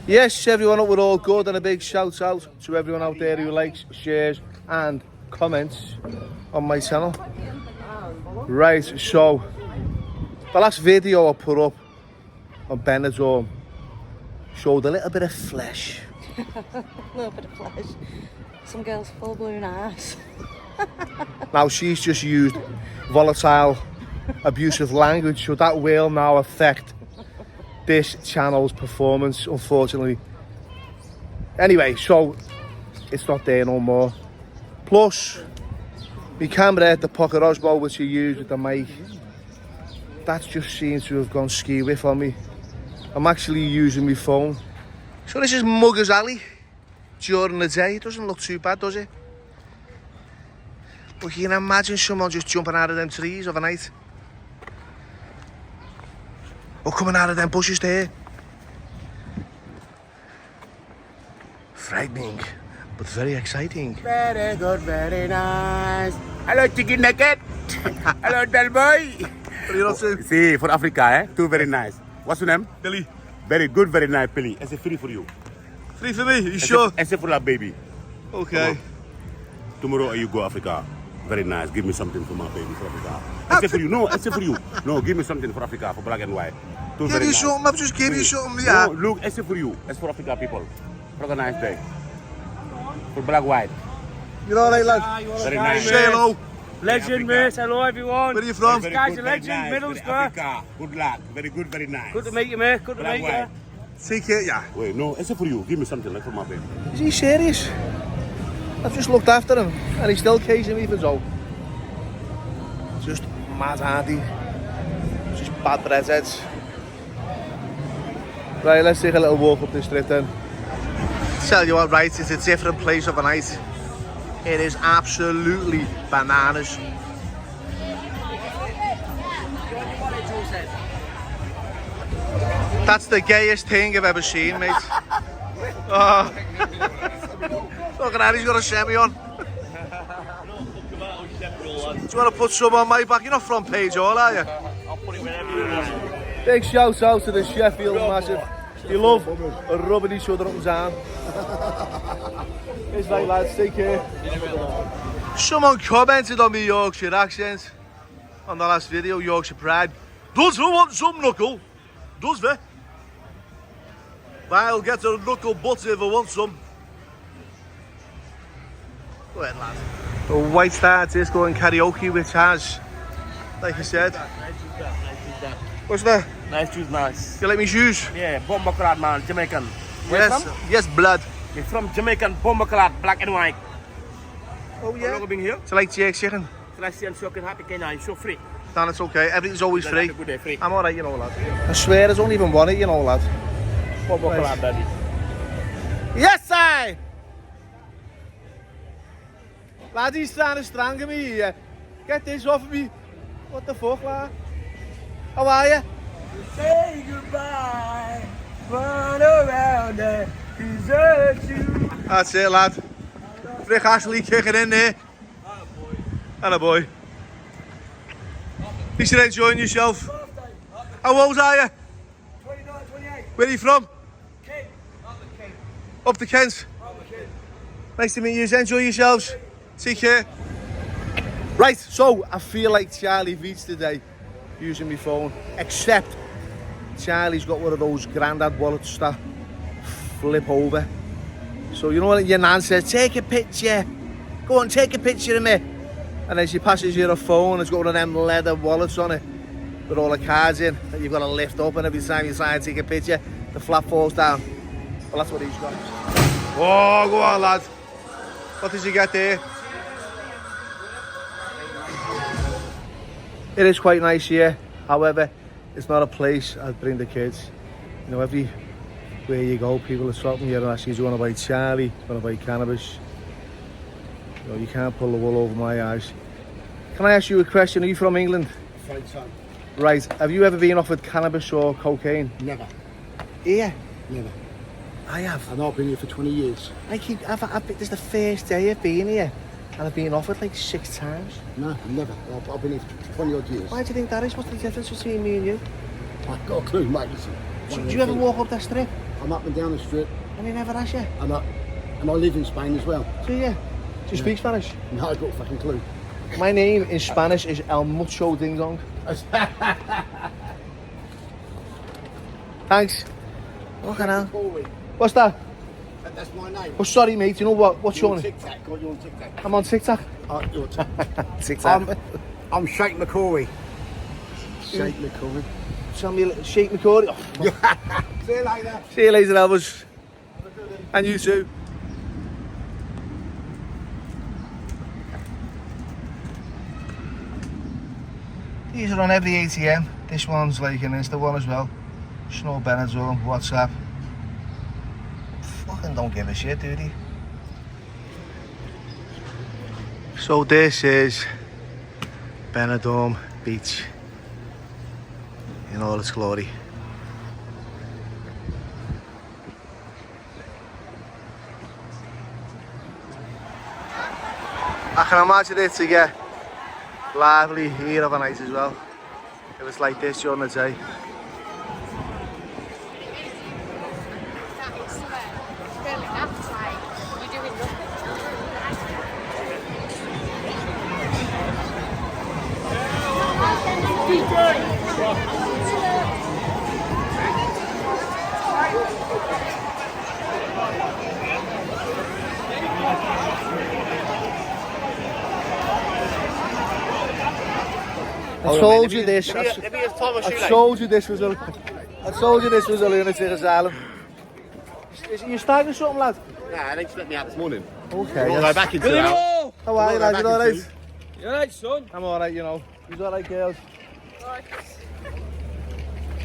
Yes, everyone, we're all good, and a big shout out to everyone out there who likes, shares and comments on my channel. Right, so the last video I put up on Benidorm showed a little bit of flesh. A little bit of flesh. Some girl's full blown ass. Now she's just used volatile, abusive language, so that will now affect this channel's performance, unfortunately. Anyway, so it's not there no more. Plus, my camera, the Pocket Osmo, which I use with the mic, that just seems to have gone ski-whiff on me. I'm actually using my phone. So this is Muggers Alley during the day. It doesn't look too bad, does it? But you can imagine someone just jumping out of them trees overnight. Or coming out of them bushes there. Frightening, but very exciting. Very good, very nice. Hello, chicken nugget. Hello, bell boy. What are you up to? See, for Africa, eh? Two very nice. What's your name? Billy. Very good, very nice, Billy. It's free for you. Free for me? You sure? It's for that baby. Okay. Tomorrow you go Africa. Very nice. Give me something for my baby for Africa. It's for you. No, it's for you. No, give me something for Africa, for black and white. Two Give you nice. something, I've just give you something, yeah. No, look, it's for you. It's for Africa people. Have a nice day. For black white. You're alright, lad? Very nice. Say hello. Legend, mate. Hello, everyone. Where are you from? Very Guy's good, a very legend, nice. Middlesbrough. Very Africa. Good luck. Very good, very nice. Good to meet you, mate. Good to Black meet you. white. Take it, yeah. Wait, no, it's for you. Give me something like for my baby. Is he serious? I've just looked after him and he's still casing me for Joe. Just mad handy. Just bad breadheads. Right, let's take a little walk up this strip then. Tell you what, right, it's a different place overnight. It is absolutely bananas. That's the gayest thing I've ever seen, mate. Oh. Look at that, he's got a semi on. Do you want to put some on my back? You're not front page all, are you? I'll put it wherever you want. Big shout out to the Sheffield Massive. You love rubbing each other up and down. It's like, lads, take care. Someone commented on my Yorkshire accent on the last video, Yorkshire Pride. Does who want some knuckle? Does they? I'll get a knuckle butt if I want some. Go ahead, lad. The White Star Disco and Karaoke, which has, like I said. What's that? Nice shoes, nice. You like me shoes? Yeah, bomber clad, man. Jamaican. Where Yes, from? yes, blood. You're from Jamaican, bomber clad, black and white. Oh How yeah. long have you been here? It's like jerk chicken. Can I see I'm so happy, Kenya? You're so free. Dan, it's okay. Everything's always Then free. have a good day, free. I'm alright, you know, lad. I swear I don't even want it, you know, lad. Bomber Right. clad, daddy. Yes, I. Lad, he's trying to strangle me here. Get this off of me. What the fuck, lad? How are you? Say goodbye. Run around and desert you. That's it, lad. Rick Ashley kicking in there. And a boy. You should enjoying yourself. How old are you? 29, 28. Where are you from? Kent. Up the Kent. Up to Kent. Nice to meet you. Enjoy yourselves. Take care. Right, so I feel like Charlie Veets today using my phone, except Charlie's got one of those grandad wallets that flip over. So you know when your nan says, take a picture, go on, take a picture of me. And then she passes you a phone, it's got one of them leather wallets on it with all the cards in that you've got to lift up, and every time you try and take a picture, the flap falls down. Well, that's what he's got. Oh, go on, lad. What did you get there? It is quite nice here. However, it's not a place I'd bring the kids. You know, everywhere you go, people are stopping you and asking, do you want to buy Charlie? Do you want to buy cannabis? You know, you can't pull the wool over my eyes. Can I ask you a question? Are you from England? Right, son. Right. Have you ever been offered cannabis or cocaine? Never. Here? Never. I have. And I've been here for 20 years. This is the first day I've been here. And I've been offered like 6 times. No, never. I've been here for 20 odd years. Why do you think that is? What's the difference between me and you? I've got a clue, mate. Listen. Do you ever walk up that strip? I I'm up and down the strip, And you never ask you? and I live in Spain as well. Do you? Do you speak Spanish? No, I've got a fucking clue. My name in Spanish is El Mucho Ding Dong. Thanks. Okay now. What's that? That's my name. Oh, sorry, mate. You know what? What's your name? TikTok. Got you on TikTok. I'm on TikTok. You're TikTok. I'm Sheikh McCory. Sheikh McCory. Tell me, Sheikh McCory. Oh, See you later. see you later, Elvis. And you too. These are on every ATM. This one's like an Insta one as well. Snow Benidorm, WhatsApp. Fucking don't give a shit, do they? So this is Benidorm Beach in all its glory. I can imagine it to get lively here overnight as well. If it's like this during the day. I told you this. I told you this was a. I told you this was a lunatic asylum. Is you starting something, lad? Nah, they just let me out this morning. Okay. We'll go back into the house. How are you, lad? You alright? You alright, son? I'm alright, you know. You alright, girls?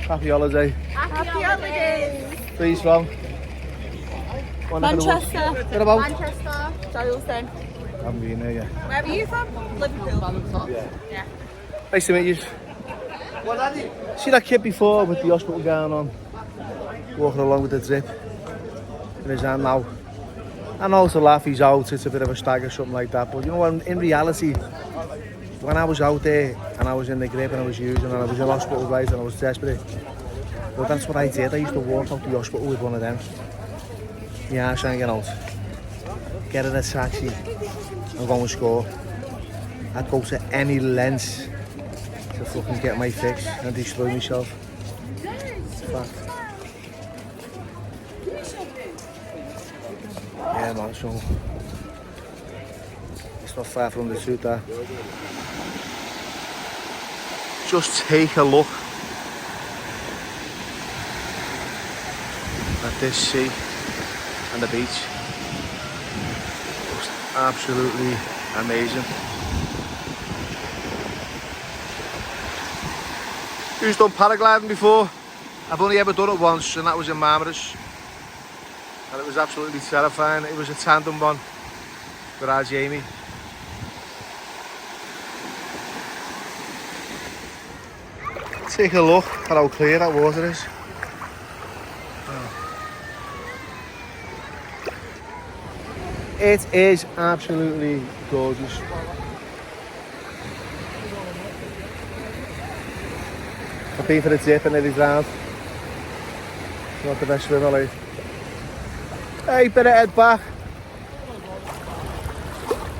Happy holiday. Happy holidays! Where are you from? Manchester. What about? Manchester. Charleston. I haven't been there yet. Where are you from? Liverpool. Yeah. Nice to meet you. See that kid before with the hospital gown on, walking along with the drip in his hand now. I know it's a laugh, he's out, it's a bit of a stag or something like that, but you know, in reality, when I was out there and I was in the grip and I was using and I was in hospital, right, and I was desperate, well, that's what I did. I used to walk out the hospital with one of them. Yeah, I'm trying to get out. Get in a taxi and go and score. I'd go to any length to fucking get my fix and destroy myself. Fact. Yeah, man, so it's not far from the truth there. Just take a look at this sea and the beach. Just absolutely amazing. Who's done paragliding before? I've only ever done it once, and that was in Marmaris. And it was absolutely terrifying. It was a tandem one with our Jamie. Take a look at how clear that water is. It is absolutely gorgeous. I've been for the dip and nearly drowned. Not the best swimmer, like. Hey, bit of head back.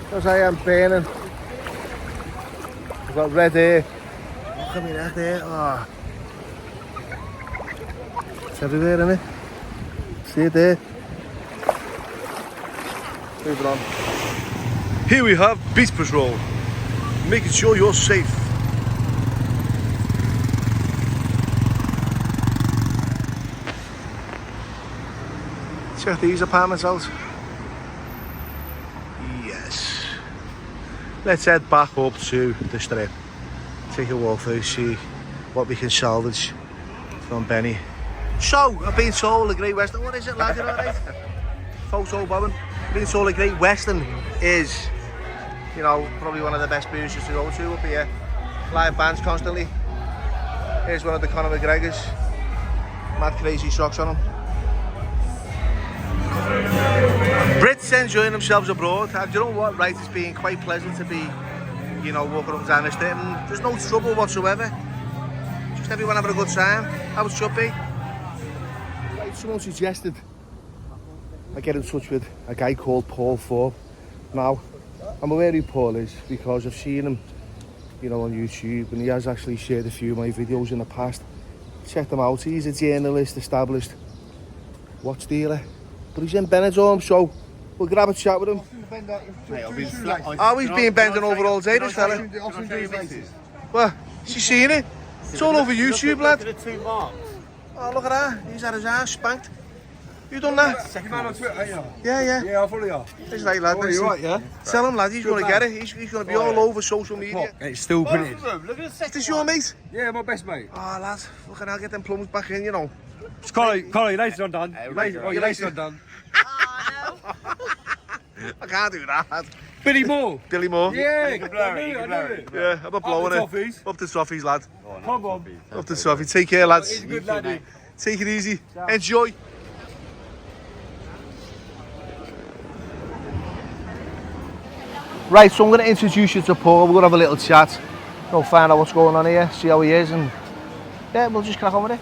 Because I am burning. I've got red hair. Look at me red hair. Oh. It's everywhere, isn't it? See it there? Moving on. Here we have Beach Patrol. Making sure you're safe. Check these apartments out. Yes. Let's head back up to the strip. Take a walk through, see what we can salvage from Benny. So, I've been told the Great Western, what is it, lad? You know, right? Photo bombing. I've been told the Great Western is, you know, probably one of the best beaches to go to up here. Live bands constantly. Here's one of the Conor McGregor's. Mad crazy socks on him. Brits enjoying themselves abroad, and you know what, right, it's been quite pleasant to be, you know, walking up and down the street, and there's no trouble whatsoever. Just everyone having a good time, how it should be. someone suggested I get in touch with a guy called Paul Thorpe. Now, I'm aware who Paul is because I've seen him, you know, on YouTube, and he has actually shared a few of my videos in the past. Check them out. He's a journalist, established watch dealer, but he's in Benidorm, so we'll grab a chat with him. Oh, he's been bending over all day, this fella. Well, she's seen it. It's all over YouTube, lad. Oh, look at that. He's had his ass spanked. You done that? You man on Twitter, ain't you? Yeah. Yeah, I'll follow you. He's like, lad. Oh, you're right, yeah? Tell him, lad, he's going to get it. He's going to be all over social media. It's still printed. Is this your mate? Yeah, my best mate. Oh, lad, look at I'll get them plumbers back in, you know. It's Collie, your laces are done. Your laces are done. I can't do that. Billy Moore. Billy Moore. Yeah, I knew it. Yeah, I'm not blowing Up the it. toffees. Up the soffies, lad. Come on. Up the soffie. Take care, lads. He's a good laddie. Take it easy. Enjoy. Right, so I'm going to introduce you to Paul. We're going to have a little chat. Go find out what's going on here, see how he is, and yeah, we'll just crack on with it.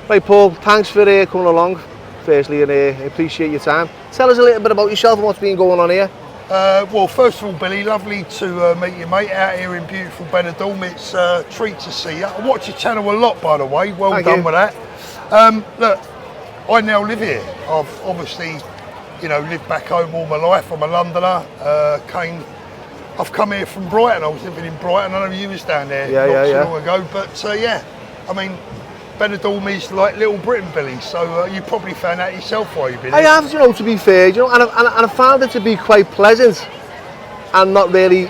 Right, Paul, thanks for coming along, firstly, and I appreciate your time. Tell us a little bit about yourself and what's been going on here. Well, first of all, Billy, lovely to meet you, mate, out here in beautiful Benidorm. It's a treat to see you. I watch your channel a lot, by the way. Well Thank done you. with that. Look, I now live here. I've obviously, you know, lived back home all my life. I'm a Londoner. I've come here from Brighton. I was living in Brighton. I know you was down there not too long ago. But yeah, I mean, Benidorm is like Little Britain, Billy. So you probably found out yourself while you've been I here. have, you know, to be fair, you know, and I found it to be quite pleasant and not really,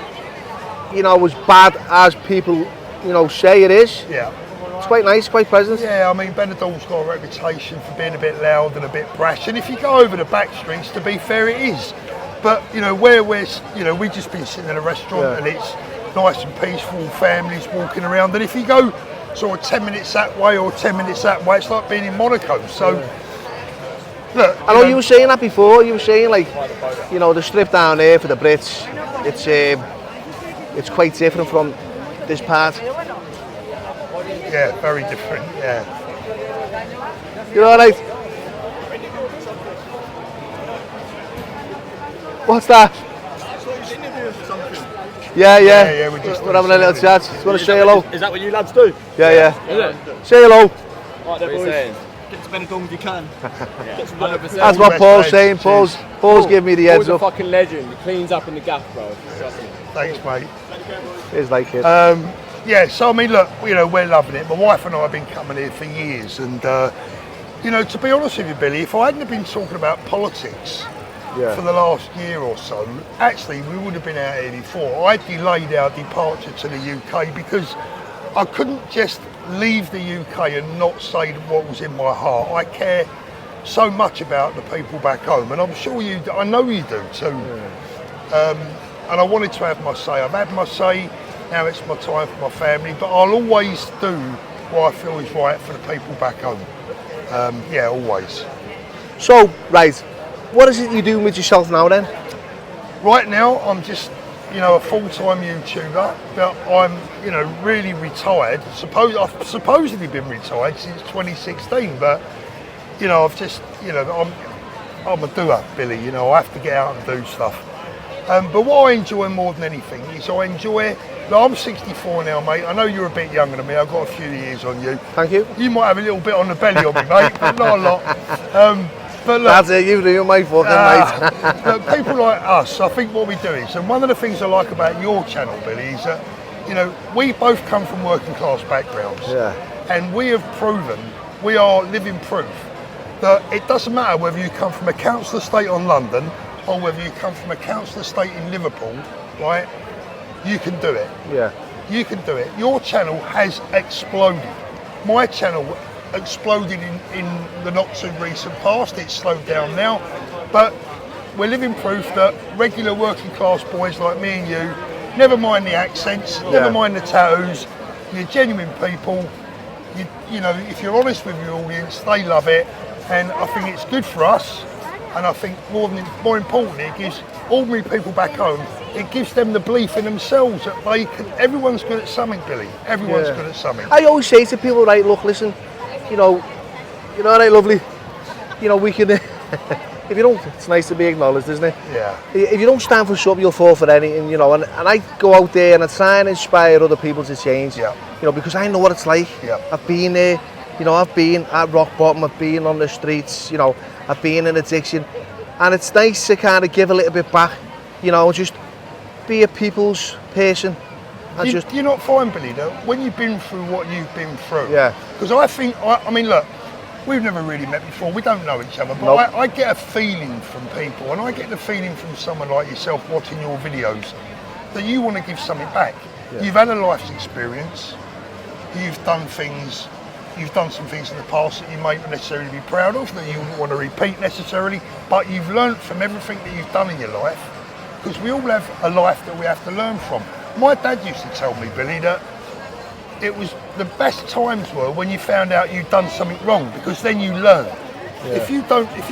you know, as bad as people, you know, say it is. Yeah. It's quite nice, quite pleasant. Yeah, I mean, Benidorm's got a reputation for being a bit loud and a bit brash, and if you go over the back streets, to be fair, it is. But, you know, where we're, you know, we've just been sitting in a restaurant and it's nice and peaceful, families walking around, and if you go sort of 10 minutes that way or 10 minutes that way, it's like being in Monaco. So, look. I know you were saying that before, you were saying, like, you know, the strip down there for the Brits, it's quite different from this part. Yeah, very different, yeah. You're alright? What's that? Yeah, we're having a little chat. Just want to say hello. Is that what you lads do? Yeah. Is it? Say hello. Right there, boys. Get to Benidorm if you can. Get some 100%. That's what Paul's saying. Paul's giving me the heads Paul's a up. fucking legend. He cleans up in the gaff, bro. Trust me. Thanks, mate. It's like it. Yeah, so I mean, look, you know, we're loving it. My wife and I have been coming here for years, and you know, to be honest with you, Billy, if I hadn't have been talking about politics for the last year or so, actually, we would have been out here before. I delayed our departure to the UK because I couldn't just leave the UK and not say what was in my heart. I care so much about the people back home, and I'm sure you do. I know you do too. And I wanted to have my say. I've had my say. Now it's my time for my family, but I'll always do what I feel is right for the people back home. Yeah, always. So, right, what is it you're doing with yourself now then? Right now, I'm just, you know, a full-time YouTuber, but I'm, you know, really retired. I've supposedly been retired since 2016, but, you know, I've just, you know, I'm a doer, Billy. You know, I have to get out and do stuff. But what I enjoy more than anything is I enjoy. I'm 64 now, mate. I know you're a bit younger than me. I've got a few years on you. Thank you. You might have a little bit on the belly on me, mate, but not a lot. But look, That's it, you do, my fucking mate. look, people like us, I think what we do is, and one of the things I like about your channel, Billy, is that, you know, we both come from working class backgrounds. Yeah. And we have proven, we are living proof, that it doesn't matter whether you come from a council estate on London or whether you come from a council estate in Liverpool, right? You can do it. Yeah. You can do it. Your channel has exploded. My channel exploded in the not too recent past. It's slowed down now, but we're living proof that regular working class boys like me and you, never mind the accents, never mind the tattoos, you're genuine people. You know, if you're honest with your audience, they love it, and I think it's good for us. And I think more importantly, it gives ordinary people back home, it gives them the belief in themselves that they can. Everyone's good at something, Billy. Everyone's good at something. I always say to people, right, look, listen, you know, You know, right, lovely. You know, we can. If you don't, it's nice to be acknowledged, isn't it? Yeah. If you don't stand for something, you'll fall for anything, you know. And I go out there and I try and inspire other people to change. Yeah. You know, because I know what it's like. Yeah. I've been there. You know, I've been at rock bottom. I've been on the streets. You know, I've been in addiction, and it's nice to kind of give a little bit back. You know, just be a people's person. And just You're not fine, Billy, though, when you've been through what you've been through. Yeah. Because I mean, look, we've never really met before. We don't know each other, but Nope. I get a feeling from people, and I get the feeling from someone like yourself watching your videos that you want to give something back. Yeah. You've had a life experience. You've done some things in the past that you may not necessarily be proud of, that you wouldn't want to repeat necessarily, but you've learnt from everything that you've done in your life, because we all have a life that we have to learn from. My dad used to tell me, Billy, that it was the best times were when you found out you'd done something wrong, because then you learn. Yeah. If you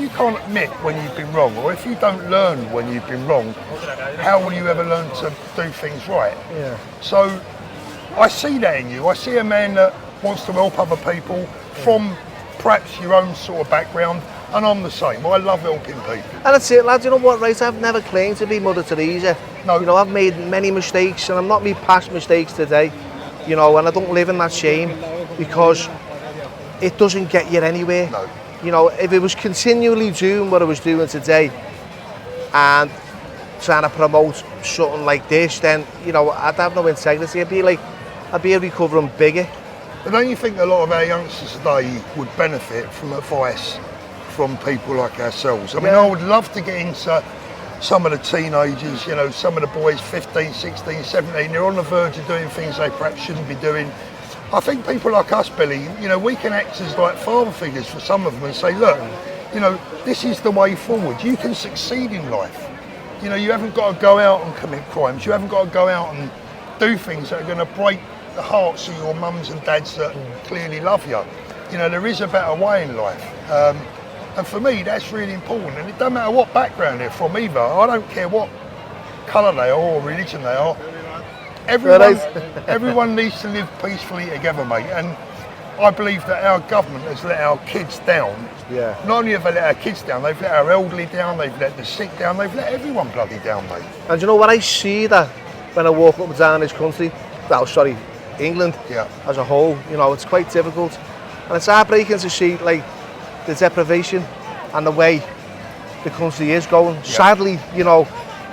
can't admit when you've been wrong, or if you don't learn when you've been wrong, how will you ever learn to do things right? Yeah. So I see that in you. I see a man that wants to help other people from perhaps your own sort of background, and I'm the same. I love helping people. And that's it, lads. You know what, right? I've never claimed to be Mother Teresa. No. You know, I've made many mistakes, and I'm not me past mistakes today. You know, and I don't live in that shame, because it doesn't get you anywhere. No. You know, if it was continually doing what I was doing today and trying to promote something like this, then, you know, I'd have no integrity. I'd be a recovering bigot. But don't you think a lot of our youngsters today would benefit from advice from people like ourselves? I mean, Yeah. I would love to get into some of the teenagers, you know, some of the boys 15, 16, 17, they're on the verge of doing things they perhaps shouldn't be doing. I think people like us, Billy, you know, we can act as like father figures for some of them and say, look, you know, this is the way forward. You can succeed in life. You know, you haven't got to go out and commit crimes. You haven't got to go out and do things that are going to break the hearts of your mums and dads that clearly love you. You know, there is a better way in life. And for me, that's really important. And it doesn't matter what background they're from either. I don't care what colour they are or religion they are. Everyone needs to live peacefully together, mate. And I believe that our government has let our kids down. Yeah. Not only have they let our kids down, they've let our elderly down, they've let the sick down, they've let everyone bloody down, mate. And you know what, I see that when I walk up and down this country, well, sorry, England as a whole, you know, it's quite difficult. And it's heartbreaking to see, like, the deprivation and the way the country is going. Sadly, you know,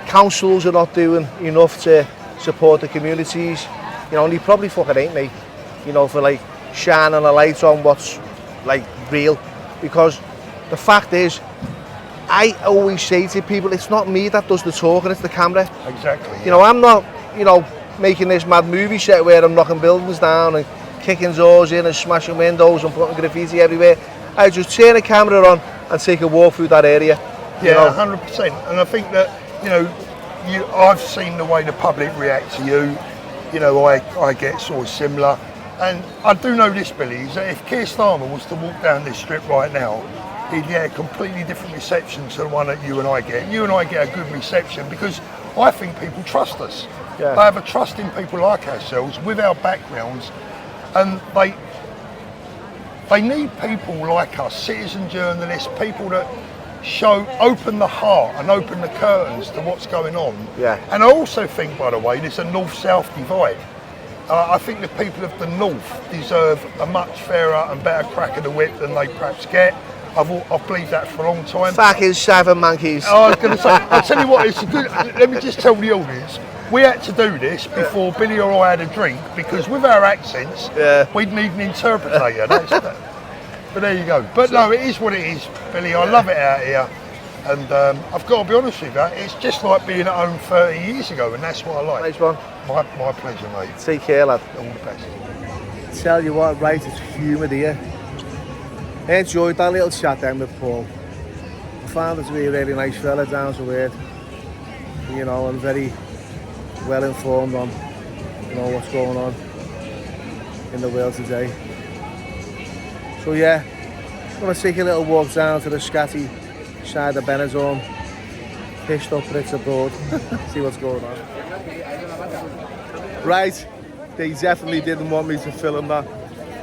councils are not doing enough to support the communities. You know, and they probably fucking ain't, mate, you know, for like shining a light on what's like real. Because the fact is, I always say to people, it's not me that does the talking, it's the camera. Exactly. You know, I'm not, you know, making this mad movie set where I'm knocking buildings down and kicking doors in and smashing windows and putting graffiti everywhere. I just turn the camera on and take a walk through that area. Yeah, 100%. And I think that, you know, I've seen the way the public react to you. You know, I get sort of similar. And I do know this, Billy, is that if Keir Starmer was to walk down this strip right now, he'd get a completely different reception to the one that you and I get. You and I get a good reception because I think people trust us. Yeah. They have a trust in people like ourselves with our backgrounds, and they need people like us, citizen journalists, people that open the heart and open the curtains to what's going on. Yeah. And I also think, by the way, there's a north-south divide. I think the people of the north deserve a much fairer and better crack of the whip than they perhaps get. I've believed that for a long time. Fucking seven monkeys. I was going to say, I'll tell you what, it's a good, let me just tell the audience, we had to do this before Billy or I had a drink, because with our accents, we'd need an interpreter. But there you go. But no, it is what it is, Billy. I love it out here. And I've got to be honest with you, it's just like being at home 30 years ago, and that's what I like. Nice one. My pleasure, mate. Take care, lad. All the best. Tell you what, right, it's humid here. I enjoyed that little chat then with Paul. I found him to be a really nice fella, down to earth. You know, and very well informed on, you know, what's going on in the world today. So yeah, I'm going to take a little walk down to the scatty side of Benidorm, pissed up Brits abroad, see what's going on. Right, they definitely didn't want me to film that.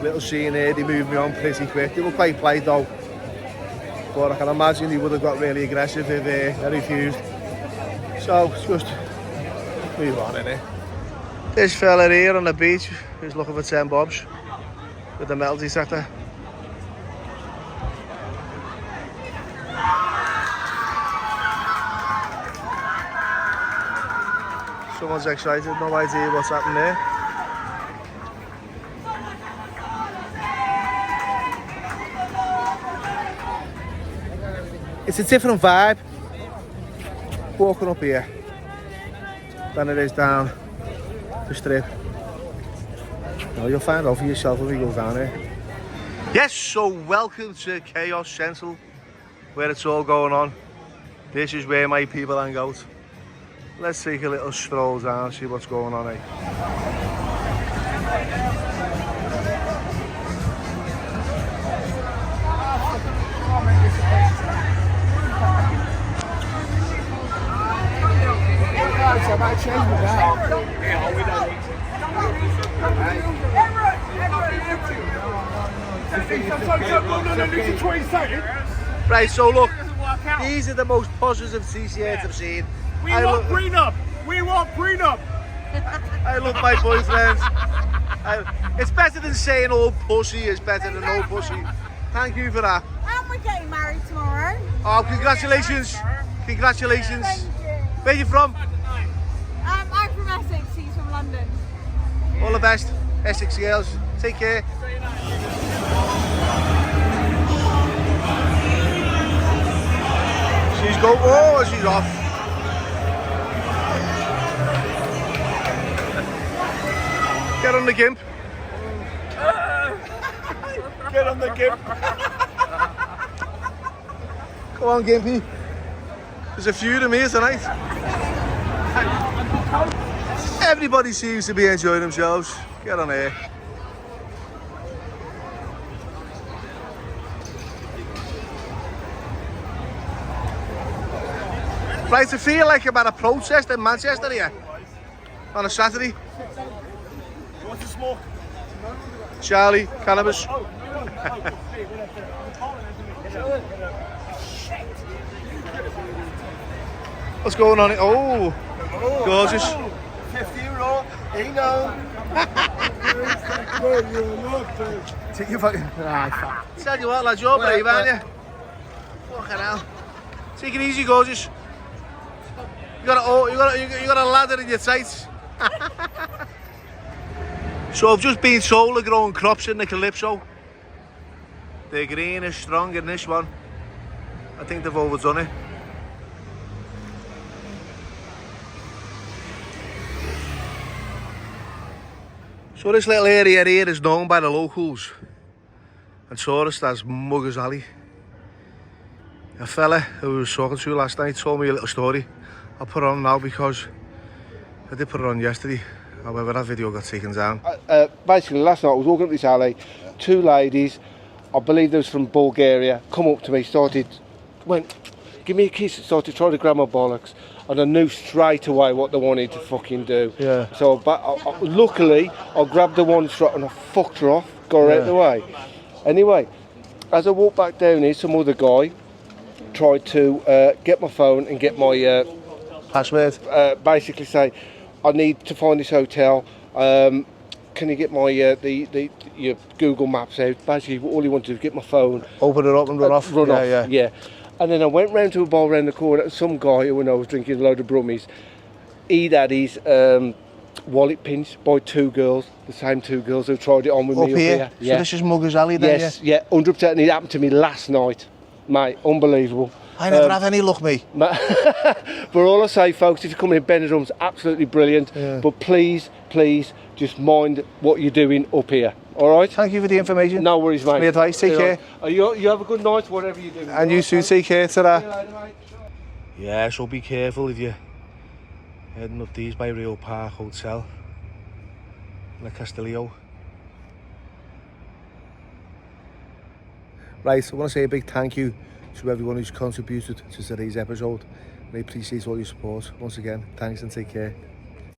Little scene here, they moved me on pretty quick. They were quite polite though. But I can imagine they would have got really aggressive if I refused. So, it's just move on, innit? This fella here on the beach is looking for 10 bobs with the metal detector. Someone's excited, no idea what's happening there. It's a different vibe walking up here than it is down the strip. No, you'll find out for yourself if you go down there. Yes, so welcome to Chaos Central, where it's all going on. This is where my people hang out. Let's take a little stroll down, see what's going on, eh? Right, so look, these are the most positive t-shirts I've seen. We want prenup! We want prenup! I love my boyfriend. It's better than saying old pussy, it's better than old pussy. Thank you for that. And we're getting married tomorrow. Oh, congratulations. Congratulations. Thank you. Where are you from? I'm from Essex, he's from London. All the best. Essex girls. Take care. She's go. Oh, she's off. Get on the gimp. Get on the gimp. Come on, Gimpy. There's a few of me tonight. Everybody seems to be enjoying themselves. Get on here. Right, I feel like I'm at a protest in Manchester here on a Saturday. What's the smoke? Charlie, cannabis. What's going on? Oh, gorgeous. €50, he knows. Take your fucking. Tell you what, lads, you're brave, aren't you? Fucking hell. Take it easy, gorgeous. You got a ladder in your tights. So I've just been told they're growing crops in the Calypso. They're green is strong in this one. I think they've overdone it. So this little area here is known by the locals and tourists as Muggers Alley. A fella who I was talking to last night told me a little story. I'll put it on now because I did put it on yesterday. However, that video got taken down. Basically, last night I was walking up this alley, two ladies, I believe they was from Bulgaria, come up to me, went, give me a kiss, started trying to grab my bollocks, and I knew straight away what they wanted to fucking do. Yeah. So, luckily, I grabbed the one strap and I fucked her off, got her out of the way. Anyway, as I walked back down here, some other guy tried to get my phone and get my Password. basically say, I need to find this hotel. Can you get my your Google Maps out? Basically, all he wanted to do was get my phone, Open it up and run off. Run off. Yeah. And then I went round to a bar around the corner, and some guy who I was drinking a load of brummies, he'd had his wallet pinched by two girls, the same two girls who tried it on with me up here. So this is Muggers Alley then? Yes, yeah, 100%. And it happened to me last night, mate. Unbelievable. I never have any luck, mate. But all I say, folks, if you're coming in Benidorm, it's absolutely brilliant. Yeah. But please, just mind what you're doing up here. All right? Thank you for the information. No worries, mate. My advice, take care. You have a good night, whatever you do. And you too, take care. Ta-da. See you later, mate. Yeah, so be careful if you're heading up these by Real Park Hotel in the Castillo. Right, I want to say a big thank you to everyone who's contributed to today's episode. I appreciate all your support. Once again, thanks and take care.